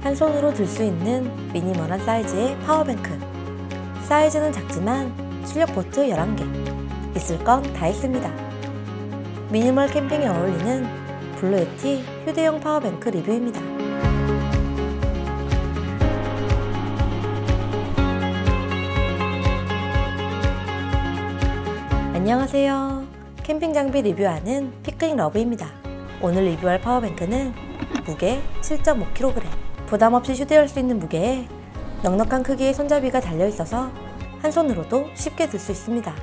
한 손으로 들 수 있는 미니멀한 사이즈의 파워뱅크. 사이즈는 작지만 출력 포트 11개. 있을 건 다 있습니다. 미니멀 캠핑에 어울리는 블루 예티 휴대용 파워뱅크 리뷰입니다. 안녕하세요. 캠핑 장비 리뷰하는 피크닉 러브입니다. 오늘 리뷰할 파워뱅크는 무게 7.5kg, 부담 없이 휴대할 수 있는 무게에 넉넉한 크기의 손잡이가 달려있어서 한 손으로도 쉽게 들 수 있습니다.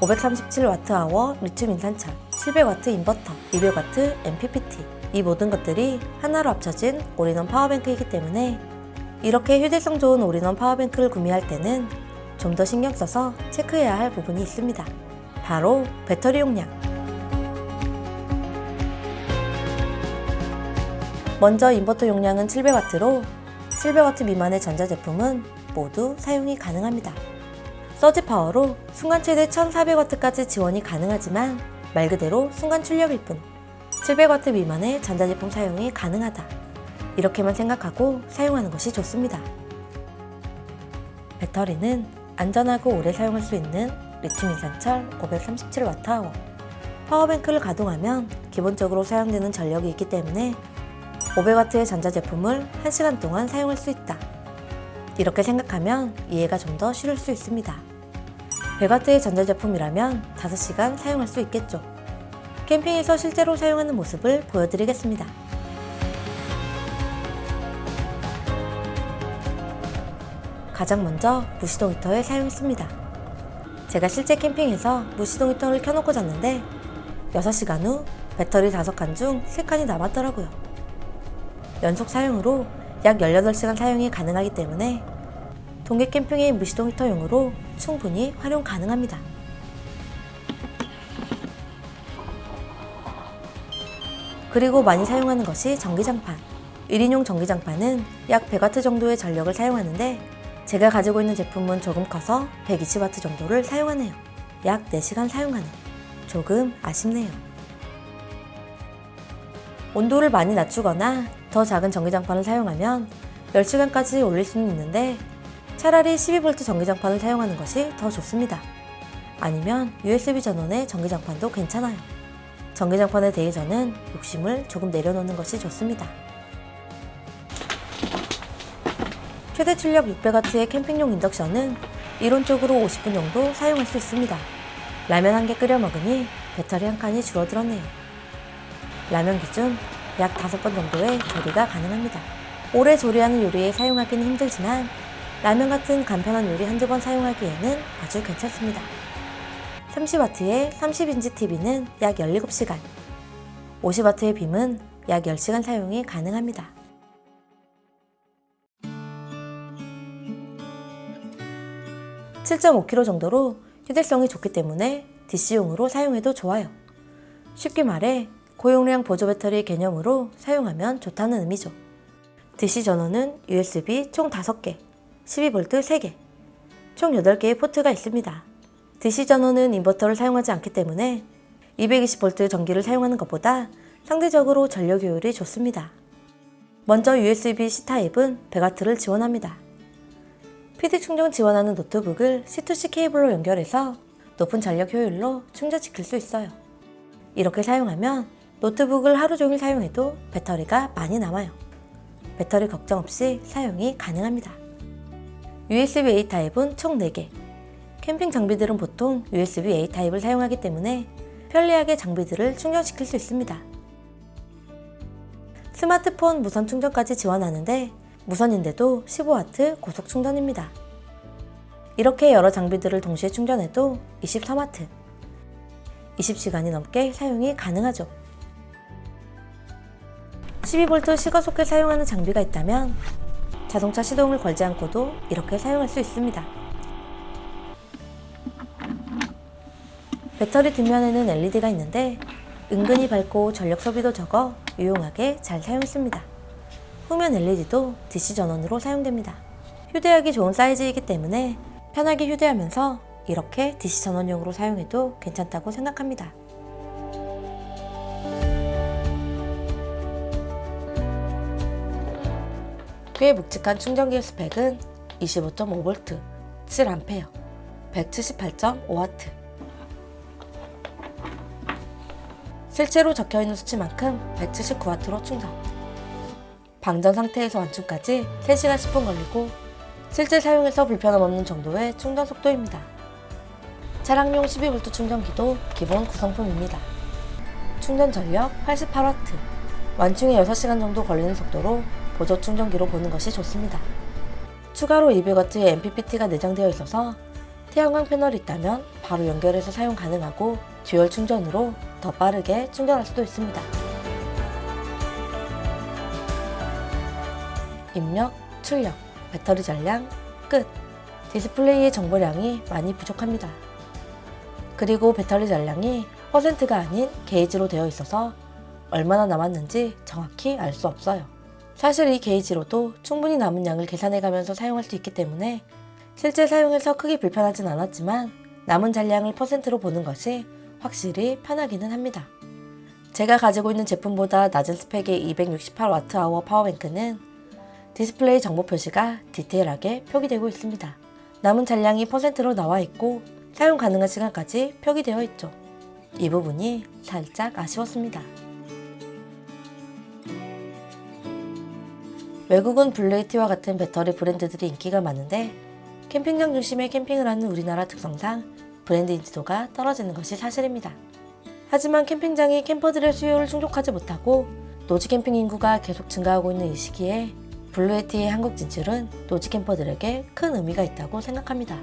537Wh 리튬 인산철, 700W 인버터, 200W MPPT, 이 모든 것들이 하나로 합쳐진 올인원 파워뱅크이기 때문에 이렇게 휴대성 좋은 올인원 파워뱅크를 구매할 때는 좀 더 신경 써서 체크해야 할 부분이 있습니다. 바로 배터리 용량. 먼저 인버터 용량은 700W로 700W 미만의 전자제품은 모두 사용이 가능합니다. 서지 파워로 순간 최대 1400W까지 지원이 가능하지만 말 그대로 순간 출력일 뿐 700W 미만의 전자제품 사용이 가능하다. 이렇게만 생각하고 사용하는 것이 좋습니다. 배터리는 안전하고 오래 사용할 수 있는 리튬 인산철 537Wh. 파워뱅크를 가동하면 기본적으로 사용되는 전력이 있기 때문에 500W의 전자제품을 1시간 동안 사용할 수 있다. 이렇게 생각하면 이해가 좀 더 쉬울 수 있습니다. 100W의 전자제품이라면 5시간 사용할 수 있겠죠. 캠핑에서 실제로 사용하는 모습을 보여드리겠습니다. 가장 먼저 무시동 히터를 사용했습니다. 제가 실제 캠핑에서 무시동 히터를 켜놓고 잤는데 6시간 후 배터리 5칸 중 3칸이 남았더라고요. 연속 사용으로 약 18시간 사용이 가능하기 때문에 동계 캠핑의 무시동 히터용으로 충분히 활용 가능합니다. 그리고 많이 사용하는 것이 전기장판. 1인용 전기장판은 약 100W 정도의 전력을 사용하는데 제가 가지고 있는 제품은 조금 커서 120W 정도를 사용하네요. 약 4시간 사용하는. 조금 아쉽네요. 온도를 많이 낮추거나 더 작은 전기장판을 사용하면 10시간까지 올릴 수는 있는데 차라리 12V 전기장판을 사용하는 것이 더 좋습니다. 아니면 USB 전원의 전기장판도 괜찮아요. 전기장판에 대해서는 욕심을 조금 내려놓는 것이 좋습니다. 최대 출력 600W의 캠핑용 인덕션은 이론적으로 50분 정도 사용할 수 있습니다. 라면 한 개 끓여 먹으니 배터리 한 칸이 줄어들었네요. 라면 기준 약 5번 정도의 조리가 가능합니다. 오래 조리하는 요리에 사용하기는 힘들지만 라면 같은 간편한 요리 한두 번 사용하기에는 아주 괜찮습니다. 30W의 30인치 TV는 약 17시간, 50W의 빔은 약 10시간 사용이 가능합니다. (7.5kg) 정도로 휴대성이 좋기 때문에 DC용으로 사용해도 좋아요. 쉽게 말해 고용량 보조 배터리 개념으로 사용하면 좋다는 의미죠. DC 전원은 USB 총 5개, 12V 3개, 총 8개의 포트가 있습니다. DC 전원은 인버터를 사용하지 않기 때문에 220V 전기를 사용하는 것보다 상대적으로 전력 효율이 좋습니다. 먼저 USB-C 타입은 100W를 지원합니다. PD 충전 지원하는 노트북을 C2C 케이블로 연결해서 높은 전력 효율로 충전시킬 수 있어요. 이렇게 사용하면 노트북을 하루 종일 사용해도 배터리가 많이 남아요. 배터리 걱정 없이 사용이 가능합니다. USB-A 타입은 총 4개. 캠핑 장비들은 보통 USB-A 타입을 사용하기 때문에 편리하게 장비들을 충전시킬 수 있습니다. 스마트폰 무선 충전까지 지원하는데 무선인데도 15W 고속 충전입니다. 이렇게 여러 장비들을 동시에 충전해도 23W, 20시간이 넘게 사용이 가능하죠. 12V 시가속해 사용하는 장비가 있다면 자동차 시동을 걸지 않고도 이렇게 사용할 수 있습니다. 배터리 뒷면에는 LED가 있는데 은근히 밝고 전력 소비도 적어 유용하게 잘 사용했습니다. 후면 LED도 DC 전원으로 사용됩니다. 휴대하기 좋은 사이즈이기 때문에 편하게 휴대하면서 이렇게 DC 전원용으로 사용해도 괜찮다고 생각합니다. 꽤 묵직한 충전기의 스펙은 25.5V, 7A, 178.5W. 실제로 적혀있는 수치만큼 179W로 충전. 방전 상태에서 완충까지 3시간 10분 걸리고 실제 사용에서 불편함 없는 정도의 충전 속도입니다. 차량용 12V 충전기도 기본 구성품입니다. 충전 전력 88W, 완충에 6시간 정도 걸리는 속도로 보조 충전기로 보는 것이 좋습니다. 추가로 200W의 MPPT가 내장되어 있어서 태양광 패널이 있다면 바로 연결해서 사용 가능하고 듀얼 충전으로 더 빠르게 충전할 수도 있습니다. 입력, 출력, 배터리 잔량, 끝! 디스플레이의 정보량이 많이 부족합니다. 그리고 배터리 잔량이 퍼센트가 아닌 게이지로 되어 있어서 얼마나 남았는지 정확히 알 수 없어요. 사실 이 게이지로도 충분히 남은 양을 계산해가면서 사용할 수 있기 때문에 실제 사용에서 크게 불편하진 않았지만 남은 잔량을 퍼센트로 보는 것이 확실히 편하기는 합니다. 제가 가지고 있는 제품보다 낮은 스펙의 268Wh 파워뱅크는 디스플레이 정보 표시가 디테일하게 표기되고 있습니다. 남은 잔량이 퍼센트로 나와 있고 사용 가능한 시간까지 표기되어 있죠. 이 부분이 살짝 아쉬웠습니다. 외국은 블루에티와 같은 배터리 브랜드들이 인기가 많은데 캠핑장 중심의 캠핑을 하는 우리나라 특성상 브랜드 인지도가 떨어지는 것이 사실입니다. 하지만 캠핑장이 캠퍼들의 수요를 충족하지 못하고 노지 캠핑 인구가 계속 증가하고 있는 이 시기에 블루에티의 한국 진출은 노지 캠퍼들에게 큰 의미가 있다고 생각합니다.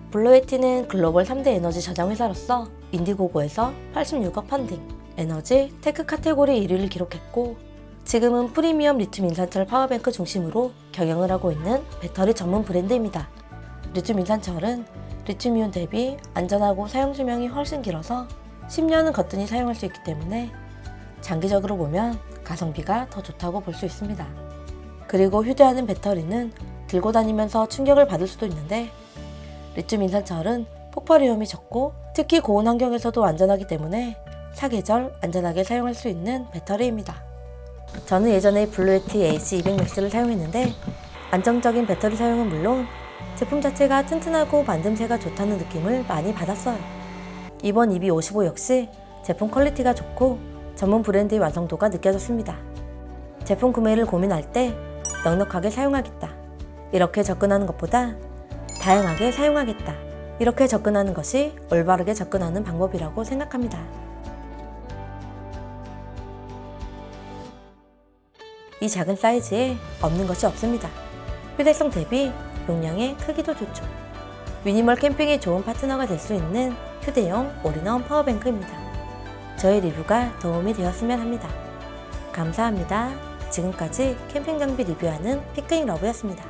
블루에티는 글로벌 3대 에너지 저장 회사로서 인디고고에서 86억 펀딩, 에너지 테크 카테고리 1위를 기록했고 지금은 프리미엄 리튬 인산철 파워뱅크 중심으로 경영을 하고 있는 배터리 전문 브랜드입니다. 리튬 인산철은 리튬이온 대비 안전하고 사용寿命이 훨씬 길어서 10년은 거뜬히 사용할 수 있기 때문에 장기적으로 보면 가성비가 더 좋다고 볼 수 있습니다. 그리고 휴대하는 배터리는 들고 다니면서 충격을 받을 수도 있는데 리튬 인산철은 폭발 위험이 적고 특히 고온 환경에서도 안전하기 때문에 사계절 안전하게 사용할 수 있는 배터리입니다. 저는 예전에 블루에티 AC200max를 사용했는데 안정적인 배터리 사용은 물론 제품 자체가 튼튼하고 만듦새가 좋다는 느낌을 많이 받았어요. 이번 EB55 역시 제품 퀄리티가 좋고 전문 브랜드의 완성도가 느껴졌습니다. 제품 구매를 고민할 때 넉넉하게 사용하겠다, 이렇게 접근하는 것보다 다양하게 사용하겠다, 이렇게 접근하는 것이 올바르게 접근하는 방법이라고 생각합니다. 이 작은 사이즈에 없는 것이 없습니다. 휴대성 대비 용량의 크기도 좋죠. 미니멀 캠핑에 좋은 파트너가 될 수 있는 휴대용 올인원 파워뱅크입니다. 저의 리뷰가 도움이 되었으면 합니다. 감사합니다. 지금까지 캠핑 장비 리뷰하는 피크닉 러브였습니다.